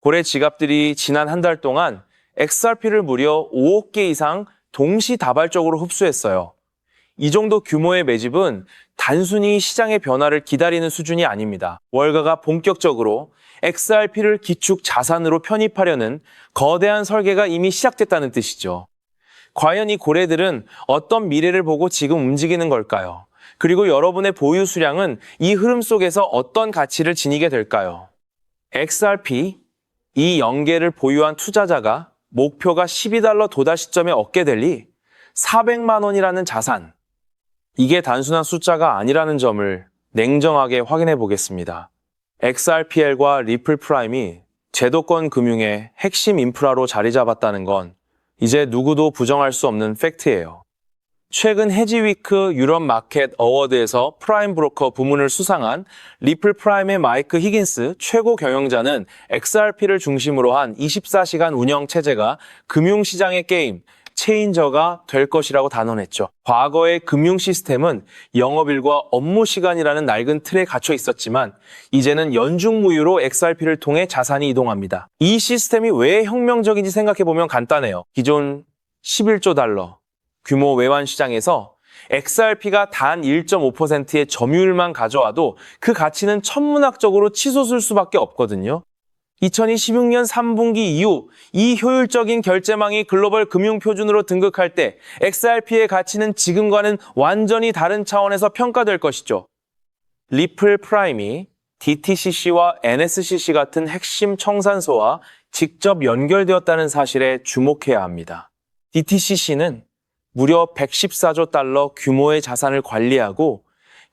고래 지갑들이 지난 한 달 동안 XRP를 무려 5억 개 이상 동시다발적으로 흡수했어요. 이 정도 규모의 매집은 단순히 시장의 변화를 기다리는 수준이 아닙니다. 월가가 본격적으로 XRP를 기축 자산으로 편입하려는 거대한 설계가 이미 시작됐다는 뜻이죠. 과연 이 고래들은 어떤 미래를 보고 지금 움직이는 걸까요? 그리고 여러분의 보유 수량은 이 흐름 속에서 어떤 가치를 지니게 될까요? XRP, 이 연계를 보유한 투자자가 목표가 $12 도달 시점에 얻게 될 리 400만 원이라는 자산. 이게 단순한 숫자가 아니라는 점을 냉정하게 확인해 보겠습니다. XRPL과 리플 프라임이 제도권 금융의 핵심 인프라로 자리 잡았다는 건 이제 누구도 부정할 수 없는 팩트예요. 최근 해지위크 유럽 마켓 어워드에서 프라임 브로커 부문을 수상한 리플 프라임의 마이크 히긴스 최고 경영자는 XRP를 중심으로 한 24시간 운영 체제가 금융시장의 게임, 체인저가 될 것이라고 단언했죠. 과거의 금융 시스템은 영업일과 업무 시간이라는 낡은 틀에 갇혀 있었지만 이제는 연중무휴로 XRP를 통해 자산이 이동합니다. 이 시스템이 왜 혁명적인지 생각해보면 간단해요. 기존 11조 달러 규모 외환 시장에서 XRP가 단 1.5%의 점유율만 가져와도 그 가치는 천문학적으로 치솟을 수밖에 없거든요. 2026년 3분기 이후 이 효율적인 결제망이 글로벌 금융표준으로 등극할 때 XRP의 가치는 지금과는 완전히 다른 차원에서 평가될 것이죠. 리플 프라임이 DTCC와 NSCC 같은 핵심 청산소와 직접 연결되었다는 사실에 주목해야 합니다. DTCC는 무려 114조 달러 규모의 자산을 관리하고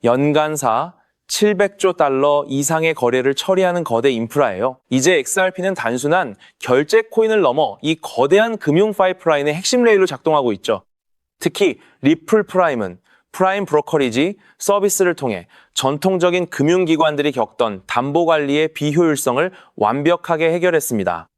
연간사 700조 달러 이상의 거래를 처리하는 거대 인프라예요. 이제 XRP는 단순한 결제 코인을 넘어 이 거대한 금융 파이프라인의 핵심 레일로 작동하고 있죠. 특히 리플 프라임은 프라임 브로커리지 서비스를 통해 전통적인 금융기관들이 겪던 담보 관리의 비효율성을 완벽하게 해결했습니다.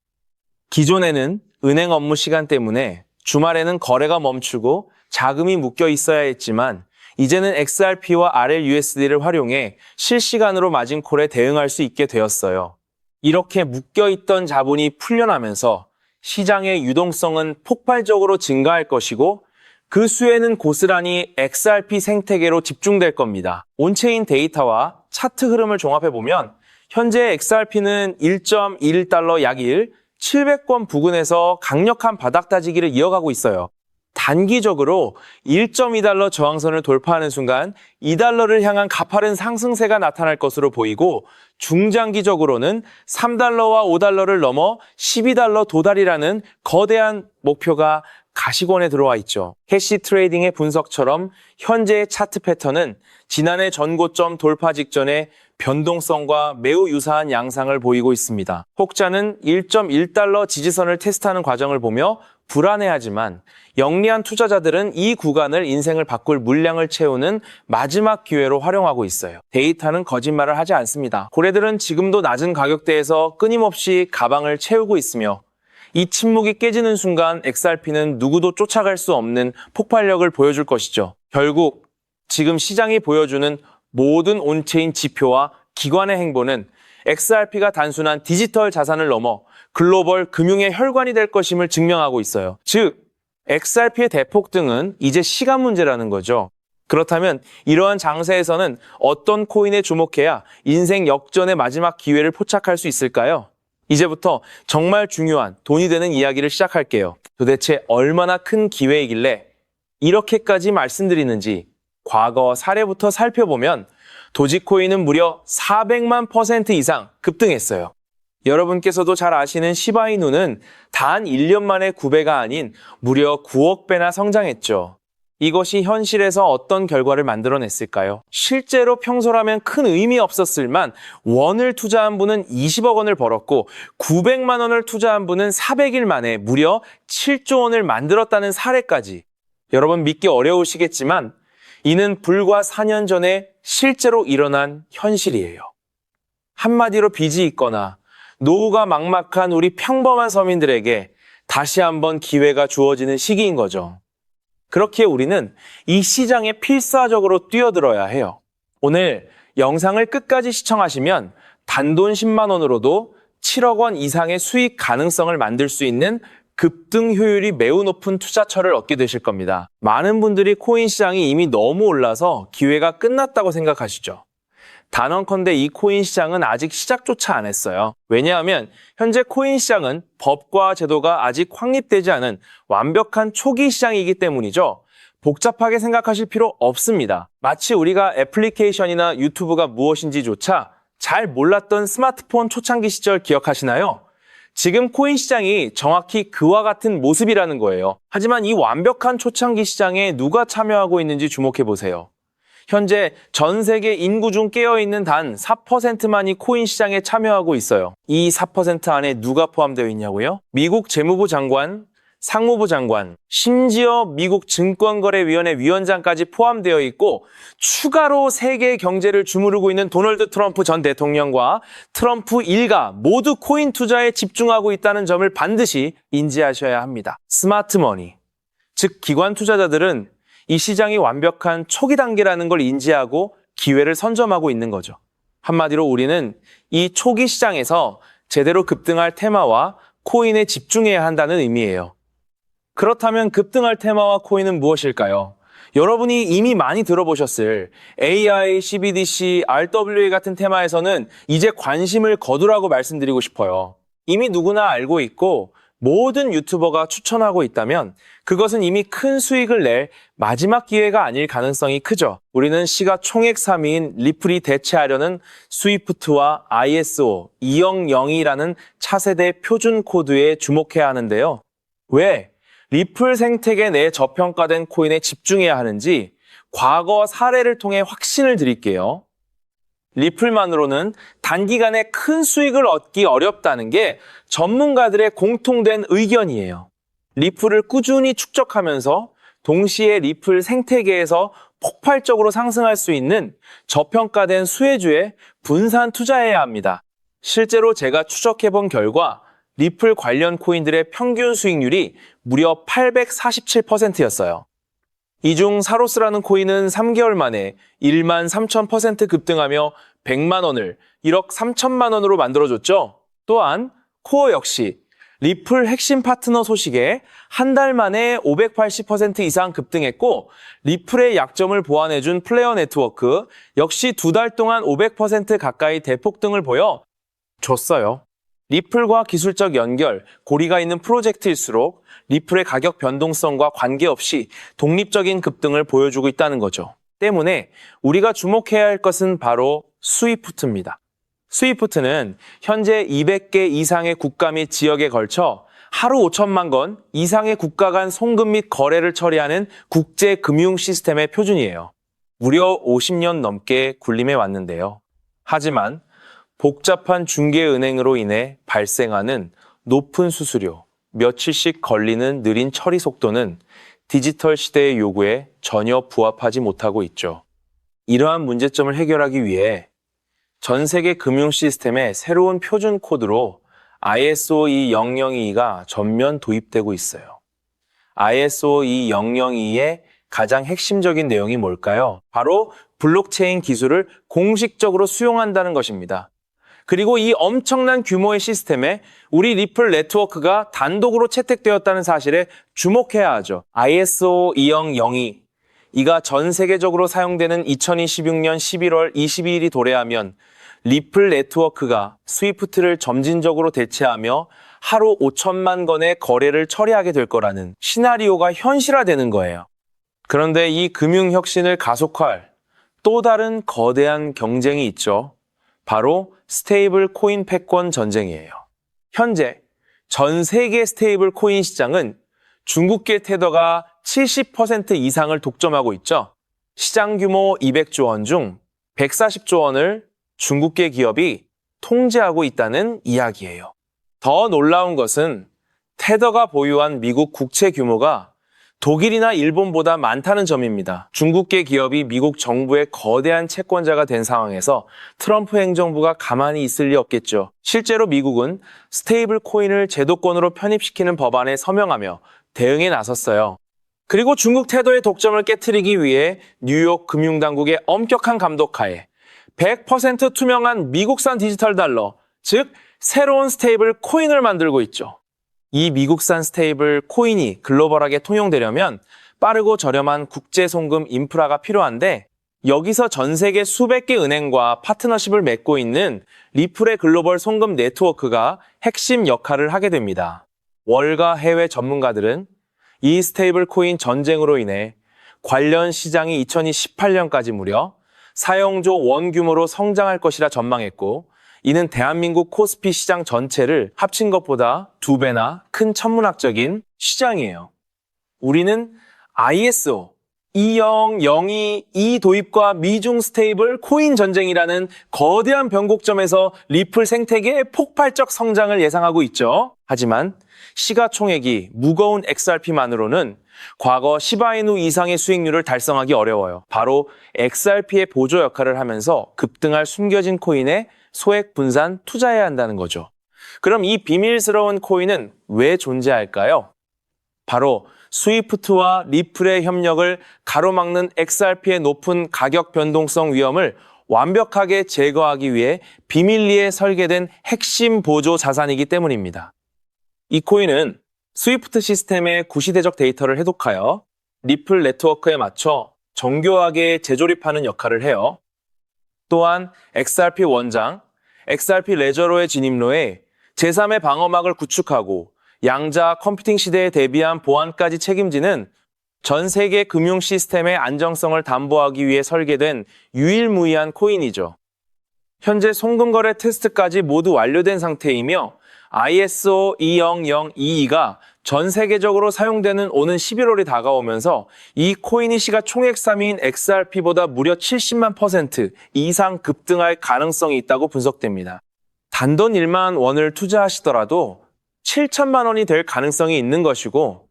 기존에는 은행 업무 시간 때문에 주말에는 거래가 멈추고 자금이 묶여 있어야 했지만 이제는 XRP와 RLUSD를 활용해 실시간으로 마진콜에 대응할 수 있게 되었어요. 이렇게 묶여있던 자본이 풀려나면서 시장의 유동성은 폭발적으로 증가할 것이고 그 수혜는 고스란히 XRP 생태계로 집중될 겁니다. 온체인 데이터와 차트 흐름을 종합해보면 현재 XRP는 1.1달러 약 1, 700권 부근에서 강력한 바닥 다지기를 이어가고 있어요. 단기적으로 1.2달러 저항선을 돌파하는 순간 2달러를 향한 가파른 상승세가 나타날 것으로 보이고 중장기적으로는 3달러와 5달러를 넘어 12달러 도달이라는 거대한 목표가 가시권에 들어와 있죠. 캐시 트레이딩의 분석처럼 현재의 차트 패턴은 지난해 전고점 돌파 직전에 변동성과 매우 유사한 양상을 보이고 있습니다. 혹자는 1.1달러 지지선을 테스트하는 과정을 보며 불안해하지만 영리한 투자자들은 이 구간을 인생을 바꿀 물량을 채우는 마지막 기회로 활용하고 있어요. 데이터는 거짓말을 하지 않습니다. 고래들은 지금도 낮은 가격대에서 끊임없이 가방을 채우고 있으며 이 침묵이 깨지는 순간 XRP는 누구도 쫓아갈 수 없는 폭발력을 보여줄 것이죠. 결국 지금 시장이 보여주는 모든 온체인 지표와 기관의 행보는 XRP가 단순한 디지털 자산을 넘어 글로벌 금융의 혈관이 될 것임을 증명하고 있어요. 즉, XRP의 대폭등은 이제 시간 문제라는 거죠. 그렇다면 이러한 장세에서는 어떤 코인에 주목해야 인생 역전의 마지막 기회를 포착할 수 있을까요? 이제부터 정말 중요한 돈이 되는 이야기를 시작할게요. 도대체 얼마나 큰 기회이길래 이렇게까지 말씀드리는지 과거 사례부터 살펴보면 도지코인은 무려 400만 % 이상 급등했어요. 여러분께서도 잘 아시는 시바이누는 단 1년 만에 9배가 아닌 무려 9억 배나 성장했죠. 이것이 현실에서 어떤 결과를 만들어냈을까요? 실제로 평소라면 큰 의미 없었을만 원을 투자한 분은 20억 원을 벌었고 900만 원을 투자한 분은 400일 만에 무려 7조 원을 만들었다는 사례까지. 여러분 믿기 어려우시겠지만 이는 불과 4년 전에 실제로 일어난 현실이에요. 한마디로 빚이 있거나 노후가 막막한 우리 평범한 서민들에게 다시 한번 기회가 주어지는 시기인 거죠. 그렇기에 우리는 이 시장에 필사적으로 뛰어들어야 해요. 오늘 영상을 끝까지 시청하시면 단돈 10만 원으로도 7억 원 이상의 수익 가능성을 만들 수 있는 급등 효율이 매우 높은 투자처를 얻게 되실 겁니다. 많은 분들이 코인 시장이 이미 너무 올라서 기회가 끝났다고 생각하시죠. 단언컨대 이 코인 시장은 아직 시작조차 안 했어요. 왜냐하면 현재 코인 시장은 법과 제도가 아직 확립되지 않은 완벽한 초기 시장이기 때문이죠. 복잡하게 생각하실 필요 없습니다. 마치 우리가 애플리케이션이나 유튜브가 무엇인지조차 잘 몰랐던 스마트폰 초창기 시절 기억하시나요? 지금 코인 시장이 정확히 그와 같은 모습이라는 거예요. 하지만 이 완벽한 초창기 시장에 누가 참여하고 있는지 주목해 보세요. 현재 전 세계 인구 중 깨어있는 단 4%만이 코인 시장에 참여하고 있어요. 이 4% 안에 누가 포함되어 있냐고요? 미국 재무부 장관, 상무부 장관, 심지어 미국 증권거래위원회 위원장까지 포함되어 있고 추가로 세계 경제를 주무르고 있는 도널드 트럼프 전 대통령과 트럼프 일가 모두 코인 투자에 집중하고 있다는 점을 반드시 인지하셔야 합니다. 스마트머니, 즉 기관 투자자들은 이 시장이 완벽한 초기 단계라는 걸 인지하고 기회를 선점하고 있는 거죠. 한마디로 우리는 이 초기 시장에서 제대로 급등할 테마와 코인에 집중해야 한다는 의미예요. 그렇다면 급등할 테마와 코인은 무엇일까요? 여러분이 이미 많이 들어보셨을 AI, CBDC, RWA 같은 테마에서는 이제 관심을 거두라고 말씀드리고 싶어요. 이미 누구나 알고 있고 모든 유튜버가 추천하고 있다면 그것은 이미 큰 수익을 낼 마지막 기회가 아닐 가능성이 크죠. 우리는 시가총액 3위인 리플이 대체하려는 스위프트와 ISO 200이라는 차세대 표준 코드에 주목해야 하는데요. 왜 리플 생태계 내 저평가된 코인에 집중해야 하는지 과거 사례를 통해 확신을 드릴게요. 리플만으로는 단기간에 큰 수익을 얻기 어렵다는 게 전문가들의 공통된 의견이에요. 리플을 꾸준히 축적하면서 동시에 리플 생태계에서 폭발적으로 상승할 수 있는 저평가된 수혜주에 분산 투자해야 합니다. 실제로 제가 추적해본 결과 리플 관련 코인들의 평균 수익률이 무려 847%였어요. 이 중 사로스라는 코인은 3개월 만에 13,000% 급등하며 100만 원을 1억 3천만 원으로 만들어줬죠. 또한 코어 역시 리플 핵심 파트너 소식에 한 달 만에 580% 이상 급등했고 리플의 약점을 보완해준 플레이어 네트워크 역시 2달 동안 500% 가까이 대폭등을 보여 줬어요. 리플과 기술적 연결, 고리가 있는 프로젝트일수록 리플의 가격 변동성과 관계없이 독립적인 급등을 보여주고 있다는 거죠. 때문에 우리가 주목해야 할 것은 바로 스위프트입니다. 스위프트는 현재 200개 이상의 국가 및 지역에 걸쳐 하루 5천만 건 이상의 국가 간 송금 및 거래를 처리하는 국제 금융 시스템의 표준이에요. 무려 50년 넘게 군림해 왔는데요. 하지만 복잡한 중개은행으로 인해 발생하는 높은 수수료, 며칠씩 걸리는 느린 처리 속도는 디지털 시대의 요구에 전혀 부합하지 못하고 있죠. 이러한 문제점을 해결하기 위해 전 세계 금융 시스템의 새로운 표준 코드로 ISO 20022가 전면 도입되고 있어요. ISO 20022의 가장 핵심적인 내용이 뭘까요? 바로 블록체인 기술을 공식적으로 수용한다는 것입니다. 그리고 이 엄청난 규모의 시스템에 우리 리플 네트워크가 단독으로 채택되었다는 사실에 주목해야 하죠. ISO 20002, 이가 전 세계적으로 사용되는 2026년 11월 22일이 도래하면 리플 네트워크가 스위프트를 점진적으로 대체하며 하루 5천만 건의 거래를 처리하게 될 거라는 시나리오가 현실화되는 거예요. 그런데 이 금융혁신을 가속화할 또 다른 거대한 경쟁이 있죠. 바로 스테이블 코인 패권 전쟁이에요. 현재 전 세계 스테이블 코인 시장은 중국계 테더가 70% 이상을 독점하고 있죠. 시장 규모 200조 원 중 140조 원을 중국계 기업이 통제하고 있다는 이야기예요. 더 놀라운 것은 테더가 보유한 미국 국채 규모가 독일이나 일본보다 많다는 점입니다. 중국계 기업이 미국 정부의 거대한 채권자가 된 상황에서 트럼프 행정부가 가만히 있을 리 없겠죠. 실제로 미국은 스테이블 코인을 제도권으로 편입시키는 법안에 서명하며 대응에 나섰어요. 그리고 중국 테더의 독점을 깨트리기 위해 뉴욕 금융당국의 엄격한 감독하에 100% 투명한 미국산 디지털 달러, 즉 새로운 스테이블 코인을 만들고 있죠. 이 미국산 스테이블 코인이 글로벌하게 통용되려면 빠르고 저렴한 국제 송금 인프라가 필요한데 여기서 전 세계 수백 개 은행과 파트너십을 맺고 있는 리플의 글로벌 송금 네트워크가 핵심 역할을 하게 됩니다. 월가 해외 전문가들은 이 스테이블 코인 전쟁으로 인해 관련 시장이 2018년까지 무려 4조 원 규모로 성장할 것이라 전망했고 이는 대한민국 코스피 시장 전체를 합친 것보다 2배나 큰 천문학적인 시장이에요. 우리는 ISO 20022 도입과 미중 스테이블 코인 전쟁이라는 거대한 변곡점에서 리플 생태계의 폭발적 성장을 예상하고 있죠. 하지만 시가총액이 무거운 XRP만으로는 과거 시바이누 이상의 수익률을 달성하기 어려워요. 바로 XRP의 보조 역할을 하면서 급등할 숨겨진 코인에 소액 분산 투자해야 한다는 거죠. 그럼 이 비밀스러운 코인은 왜 존재할까요? 바로 스위프트와 리플의 협력을 가로막는 XRP의 높은 가격 변동성 위험을 완벽하게 제거하기 위해 비밀리에 설계된 핵심 보조 자산이기 때문입니다. 이 코인은 스위프트 시스템의 구시대적 데이터를 해독하여 리플 네트워크에 맞춰 정교하게 재조립하는 역할을 해요. 또한 XRP 원장, XRP 레저로의 진입로에 제3의 방어막을 구축하고 양자 컴퓨팅 시대에 대비한 보안까지 책임지는 전 세계 금융 시스템의 안정성을 담보하기 위해 설계된 유일무이한 코인이죠. 현재 송금거래 테스트까지 모두 완료된 상태이며 ISO 20022가 전 세계적으로 사용되는 오는 11월이 다가오면서 이 코인이 시가총액 3위인 XRP보다 무려 70만 % 이상 급등할 가능성이 있다고 분석됩니다. 단돈 1만 원을 투자하시더라도 7천만 원이 될 가능성이 있는 것이고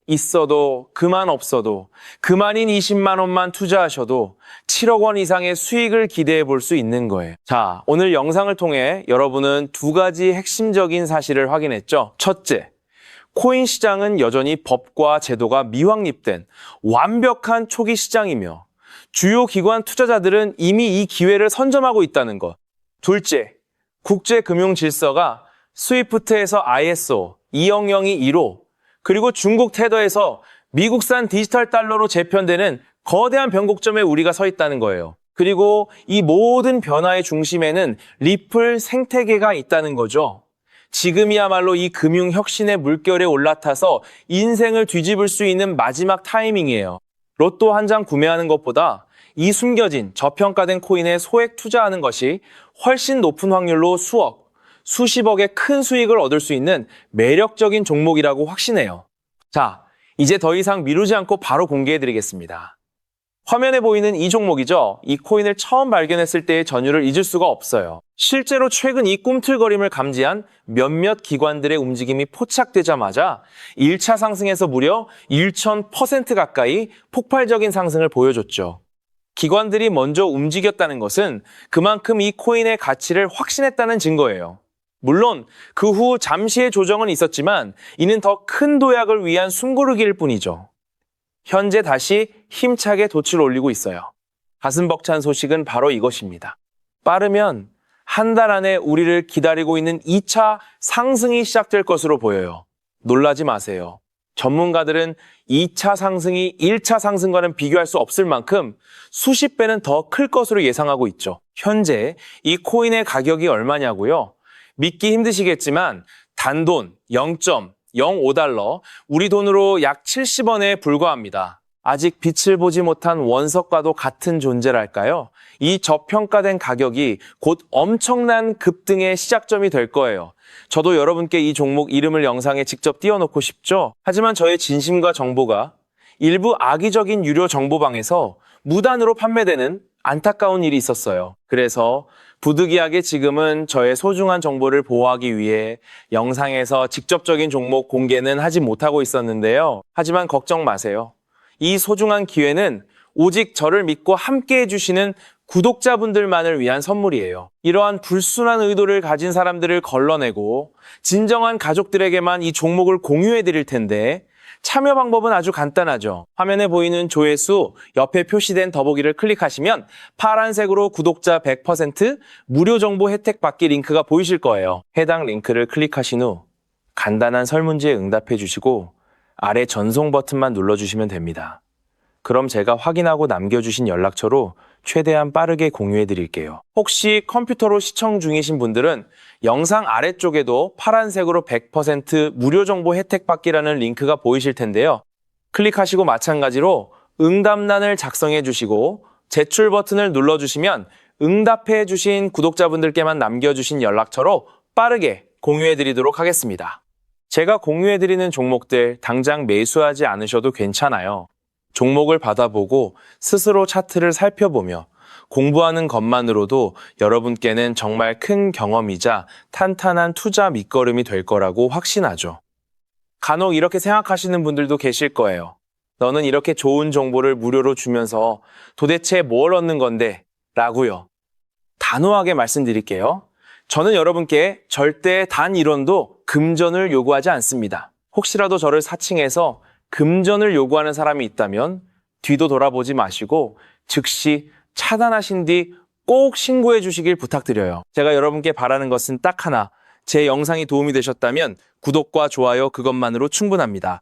있어도 그만 없어도 그만인 20만 원만 투자하셔도 7억 원 이상의 수익을 기대해 볼 수 있는 거예요. 자, 오늘 영상을 통해 여러분은 두 가지 핵심적인 사실을 확인했죠. 첫째, 코인 시장은 여전히 법과 제도가 미확립된 완벽한 초기 시장이며 주요 기관 투자자들은 이미 이 기회를 선점하고 있다는 것. 둘째, 국제 금융 질서가 스위프트에서 ISO 20022로 그리고 중국 테더에서 미국산 디지털 달러로 재편되는 거대한 변곡점에 우리가 서 있다는 거예요. 그리고 이 모든 변화의 중심에는 리플 생태계가 있다는 거죠. 지금이야말로 이 금융 혁신의 물결에 올라타서 인생을 뒤집을 수 있는 마지막 타이밍이에요. 로또 한 장 구매하는 것보다 이 숨겨진 저평가된 코인에 소액 투자하는 것이 훨씬 높은 확률로 수억, 수십억의 큰 수익을 얻을 수 있는 매력적인 종목이라고 확신해요. 자, 이제 더 이상 미루지 않고 바로 공개해드리겠습니다. 화면에 보이는 이 종목이죠. 이 코인을 처음 발견했을 때의 전율을 잊을 수가 없어요. 실제로 최근 이 꿈틀거림을 감지한 몇몇 기관들의 움직임이 포착되자마자 1차 상승에서 무려 1000% 가까이 폭발적인 상승을 보여줬죠. 기관들이 먼저 움직였다는 것은 그만큼 이 코인의 가치를 확신했다는 증거예요. 물론 그 후 잠시의 조정은 있었지만 이는 더 큰 도약을 위한 숨고르기일 뿐이죠. 현재 다시 힘차게 돛을 올리고 있어요. 가슴 벅찬 소식은 바로 이것입니다. 빠르면 한 달 안에 우리를 기다리고 있는 2차 상승이 시작될 것으로 보여요. 놀라지 마세요. 전문가들은 2차 상승이 1차 상승과는 비교할 수 없을 만큼 수십 배는 더 클 것으로 예상하고 있죠. 현재 이 코인의 가격이 얼마냐고요? 믿기 힘드시겠지만 단돈 0.05달러, 우리 돈으로 약 70원에 불과합니다. 아직 빛을 보지 못한 원석과도 같은 존재랄까요? 이 저평가된 가격이 곧 엄청난 급등의 시작점이 될 거예요. 저도 여러분께 이 종목 이름을 영상에 직접 띄워놓고 싶죠? 하지만 저의 진심과 정보가 일부 악의적인 유료 정보방에서 무단으로 판매되는 안타까운 일이 있었어요. 그래서 부득이하게 지금은 저의 소중한 정보를 보호하기 위해 영상에서 직접적인 종목 공개는 하지 못하고 있었는데요. 하지만 걱정 마세요. 이 소중한 기회는 오직 저를 믿고 함께 해주시는 구독자분들만을 위한 선물이에요. 이러한 불순한 의도를 가진 사람들을 걸러내고 진정한 가족들에게만 이 종목을 공유해 드릴 텐데 참여 방법은 아주 간단하죠. 화면에 보이는 조회수 옆에 표시된 더보기를 클릭하시면 파란색으로 구독자 100% 무료 정보 혜택 받기 링크가 보이실 거예요. 해당 링크를 클릭하신 후 간단한 설문지에 응답해 주시고 아래 전송 버튼만 눌러주시면 됩니다. 그럼 제가 확인하고 남겨주신 연락처로 최대한 빠르게 공유해 드릴게요. 혹시 컴퓨터로 시청 중이신 분들은 영상 아래쪽에도 파란색으로 100% 무료 정보 혜택 받기라는 링크가 보이실 텐데요. 클릭하시고 마찬가지로 응답란을 작성해 주시고 제출 버튼을 눌러주시면 응답해 주신 구독자분들께만 남겨주신 연락처로 빠르게 공유해 드리도록 하겠습니다. 제가 공유해 드리는 종목들 당장 매수하지 않으셔도 괜찮아요. 종목을 받아보고 스스로 차트를 살펴보며 공부하는 것만으로도 여러분께는 정말 큰 경험이자 탄탄한 투자 밑거름이 될 거라고 확신하죠. 간혹 이렇게 생각하시는 분들도 계실 거예요. 너는 이렇게 좋은 정보를 무료로 주면서 도대체 뭘 얻는 건데? 라고요. 단호하게 말씀드릴게요. 저는 여러분께 절대 단 1원도 금전을 요구하지 않습니다. 혹시라도 저를 사칭해서 금전을 요구하는 사람이 있다면 뒤도 돌아보지 마시고 즉시 차단하신 뒤 꼭 신고해 주시길 부탁드려요. 제가 여러분께 바라는 것은 딱 하나. 제 영상이 도움이 되셨다면 구독과 좋아요 그것만으로 충분합니다.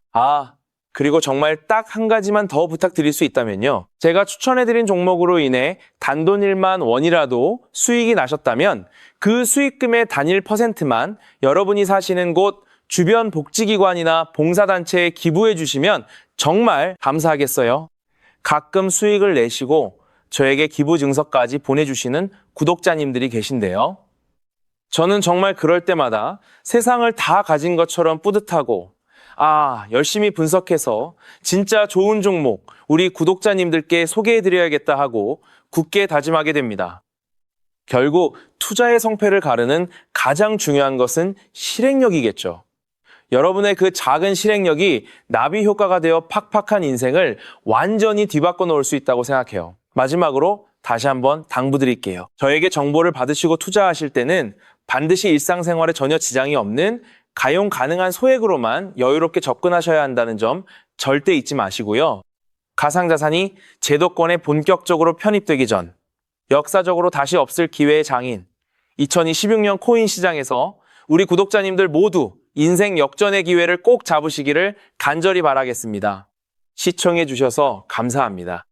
그리고 정말 딱 한 가지만 더 부탁드릴 수 있다면요. 제가 추천해드린 종목으로 인해 단돈 1만 원이라도 수익이 나셨다면 그 수익금의 단일 %만 여러분이 사시는 곳 주변 복지기관이나 봉사단체에 기부해 주시면 정말 감사하겠어요. 가끔 수익을 내시고 저에게 기부 증서까지 보내주시는 구독자님들이 계신데요. 저는 정말 그럴 때마다 세상을 다 가진 것처럼 뿌듯하고 열심히 분석해서 진짜 좋은 종목 우리 구독자님들께 소개해드려야겠다 하고 굳게 다짐하게 됩니다. 결국 투자의 성패를 가르는 가장 중요한 것은 실행력이겠죠. 여러분의 그 작은 실행력이 나비 효과가 되어 팍팍한 인생을 완전히 뒤바꿔 놓을 수 있다고 생각해요. 마지막으로 다시 한번 당부드릴게요. 저에게 정보를 받으시고 투자하실 때는 반드시 일상생활에 전혀 지장이 없는 가용 가능한 소액으로만 여유롭게 접근하셔야 한다는 점 절대 잊지 마시고요. 가상자산이 제도권에 본격적으로 편입되기 전 역사적으로 다시 없을 기회의 장인 2026년 코인 시장에서 우리 구독자님들 모두 인생 역전의 기회를 꼭 잡으시기를 간절히 바라겠습니다. 시청해 주셔서 감사합니다.